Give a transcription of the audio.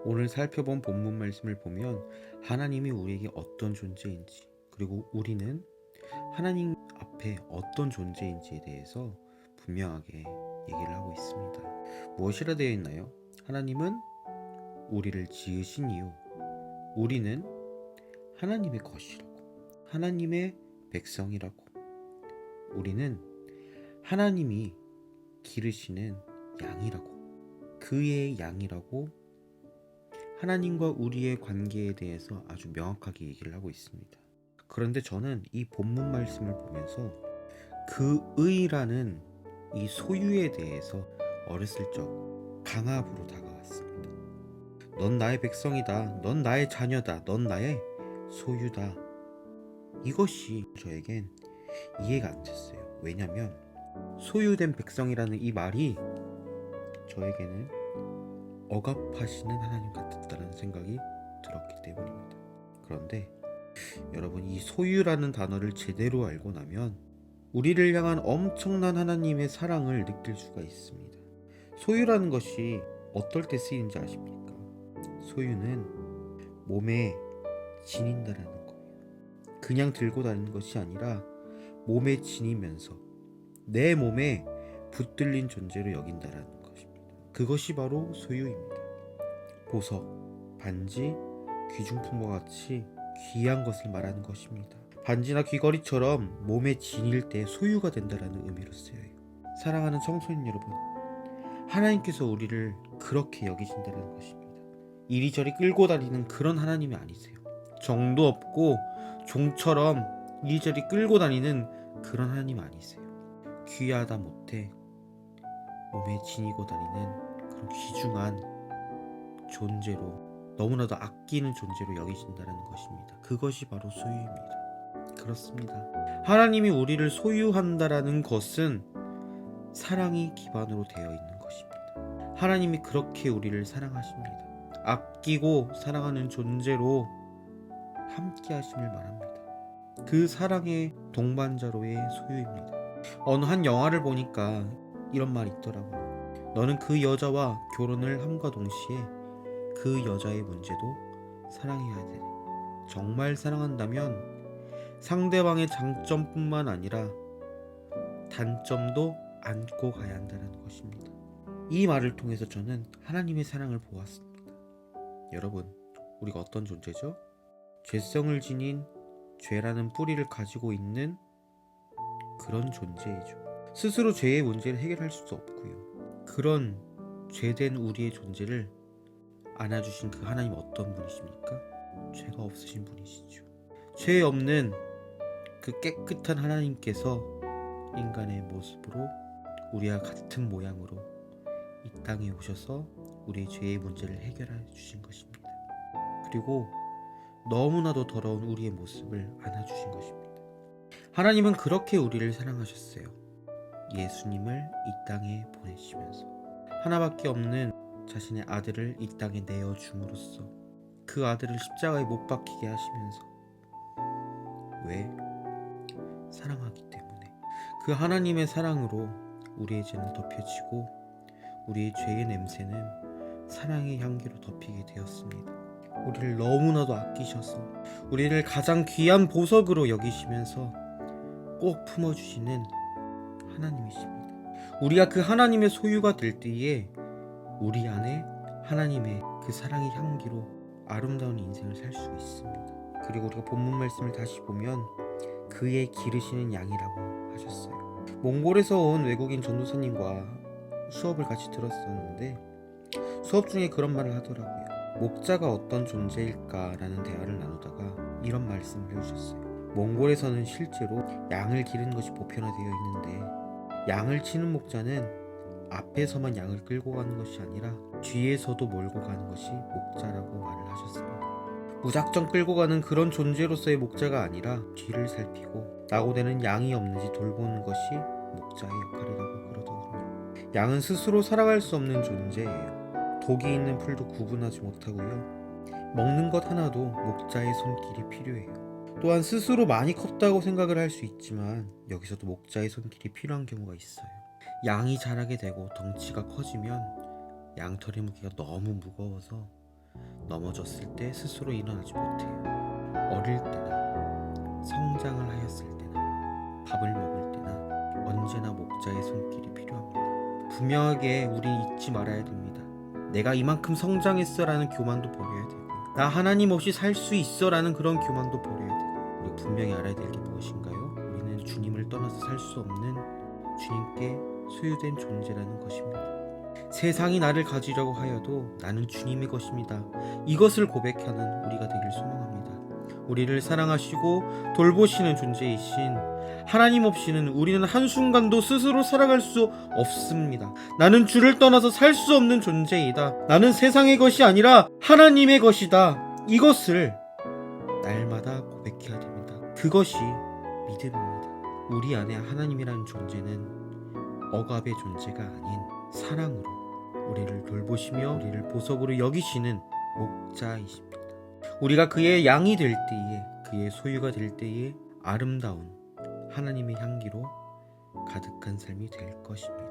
오늘 살펴본 본문 말씀을 보면 하나님이 우리에게 어떤 존재인지, 그리고 우리는 하나님 앞에 어떤 존재인지에 대해서 분명하게 얘기를 하고 있습니다. 무엇이라 되어 있나요? 하나님은 우리를 지으신 이유, 우리는 하나님의 것이라고, 하나님의 백성이라고, 우리는 하나님이 기르시는 양이라고, 그의 양이라고, 하나님과 우리의 관계에 대해서 아주 명확하게 얘기를 하고 있습니다. 그런데 저는 이 본문 말씀을 보면서 그의라는 이 소유에 대해서 어렸을 적 강압으로 다가왔습니다. 넌 나의 백성이다. 넌 나의 자녀다. 넌 나의 소유다. 이것이 저에겐 이해가 안 됐어요. 왜냐면 소유된 백성이라는 이 말이 저에게는 억압하시는 하나님 같았다는 생각이 들었기 때문입니다. 그런데 여러분, 이 소유라는 단어를 제대로 알고 나면 우리를 향한 엄청난 하나님의 사랑을 느낄 수가 있습니다. 소유라는 것이 어떨 때 쓰이는지 아십니까? 소유는 몸에 지닌다라는 거예요. 그냥 들고 다니는 것이 아니라 몸에 지니면서 내 몸에 붙들린 존재로 여긴다라는 것입니다. 그것이 바로 소유입니다. 보석, 반지, 귀중품과 같이 귀한 것을 말하는 것입니다. 반지나 귀걸이처럼 몸에 지닐 때 소유가 된다는 의미로 쓰여요. 사랑하는 청소년 여러분, 하나님께서 우리를 그렇게 여기신다는 것입니다. 이리저리 끌고 다니는 그런 하나님이 아니세요. 정도 없고 종처럼 이리저리 끌고 다니는 그런 하나님 아니세요. 귀하다 못해 몸에 지니고 다니는 그런 귀중한 존재로, 너무나도 아끼는 존재로 여기신다는 것입니다. 그것이 바로 소유입니다. 그렇습니다. 하나님이 우리를 소유한다라는 것은 사랑이 기반으로 되어 있는 것입니다. 하나님이 그렇게 우리를 사랑하십니다. 아끼고 사랑하는 존재로 함께 하심을 말합니다. 그 사랑의 동반자로의 소유입니다. 어느 한 영화를 보니까 이런 말이 있더라고요. 너는 그 여자와 결혼을 함과 동시에 그 여자의 문제도 사랑해야 돼. 정말 사랑한다면 상대방의 장점뿐만 아니라 단점도 안고 가야 한다는 것입니다. 이 말을 통해서 저는 하나님의 사랑을 보았습니다. 여러분, 우리가 어떤 존재죠? 죄성을 지닌 죄라는 뿌리를 가지고 있는 그런 존재이죠. 스스로 죄의 문제를 해결할 수도 없고요. 그런 죄된 우리의 존재를 안아주신 그 하나님 어떤 분이십니까? 죄가 없으신 분이시죠. 죄 없는 그 깨끗한 하나님께서 인간의 모습으로 우리와 같은 모양으로 이 땅에 오셔서 우리의 죄의 문제를 해결해 주신 것입니다. 그리고 너무나도 더러운 우리의 모습을 안아주신 것입니다. 하나님은 그렇게 우리를 사랑하셨어요. 예수님을 이 땅에 보내시면서 하나밖에 없는 자신의 아들을 이 땅에 내어줌으로써 그 아들을 십자가에 못 박히게 하시면서, 왜? 사랑하기 때문에. 그 하나님의 사랑으로 우리의 죄는 덮여지고 우리의 죄의 냄새는 사랑의 향기로 덮이게 되었습니다. 우리를 너무나도 아끼셔서 우리를 가장 귀한 보석으로 여기시면서 꼭 품어주시는 하나님이십니다. 우리가 그 하나님의 소유가 될 때에 우리 안에 하나님의 그 사랑의 향기로 아름다운 인생을 살 수 있습니다. 그리고 우리가 본문 말씀을 다시 보면 그의 기르시는 양이라고 하셨어요. 몽골에서 온 외국인 전도사님과 수업을 같이 들었었는데 수업 중에 그런 말을 하더라고요. 목자가 어떤 존재일까라는 대화를 나누다가 이런 말씀을 해주셨어요. 몽골에서는 실제로 양을 기르는 것이 보편화되어 있는데 양을 치는 목자는 앞에서만 양을 끌고 가는 것이 아니라 뒤에서도 몰고 가는 것이 목자라고 말을 하셨습니다. 무작정 끌고 가는 그런 존재로서의 목자가 아니라 뒤를 살피고 낙오되는 양이 없는지 돌보는 것이 목자의 역할이라고 그러더군요. 양은 스스로 살아갈 수 없는 존재예요. 독이 있는 풀도 구분하지 못하고요. 먹는 것 하나도 목자의 손길이 필요해요. 또한 스스로 많이 컸다고 생각을 할 수 있지만 여기서도 목자의 손길이 필요한 경우가 있어요. 양이 자라게 되고 덩치가 커지면 양털의 무게가 너무 무거워서 넘어졌을 때 스스로 일어나지 못해요. 어릴 때나 성장을 하였을 때나 밥을 먹을 때나 언제나 목자의 손길이 필요합니다. 분명하게 우리 잊지 말아야 됩니다. 내가 이만큼 성장했어라는 교만도 버려야 되고, 나 하나님 없이 살 수 있어라는 그런 교만도 버려야 되고, 우리가 분명히 알아야 될 게 무엇인가요? 우리는 주님을 떠나서 살 수 없는 주님께 소유된 존재라는 것입니다. 세상이 나를 가지려고 하여도 나는 주님의 것입니다. 이것을 고백하는 우리가 되길 소망합니다. 우리를 사랑하시고 돌보시는 존재이신 하나님 없이는 우리는 한순간도 스스로 살아갈 수 없습니다. 나는 주를 떠나서 살 수 없는 존재이다. 나는 세상의 것이 아니라 하나님의 것이다. 이것을 날마다 고백해야 됩니다. 그것이 믿음입니다. 우리 안에 하나님이라는 존재는 억압의 존재가 아닌 사랑으로 우리를 돌보시며 우리를 보석으로 여기시는 목자이십니다. 우리가 그의 양이 될 때에, 그의 소유가 될 때에 아름다운 하나님의 향기로 가득한 삶이 될 것입니다.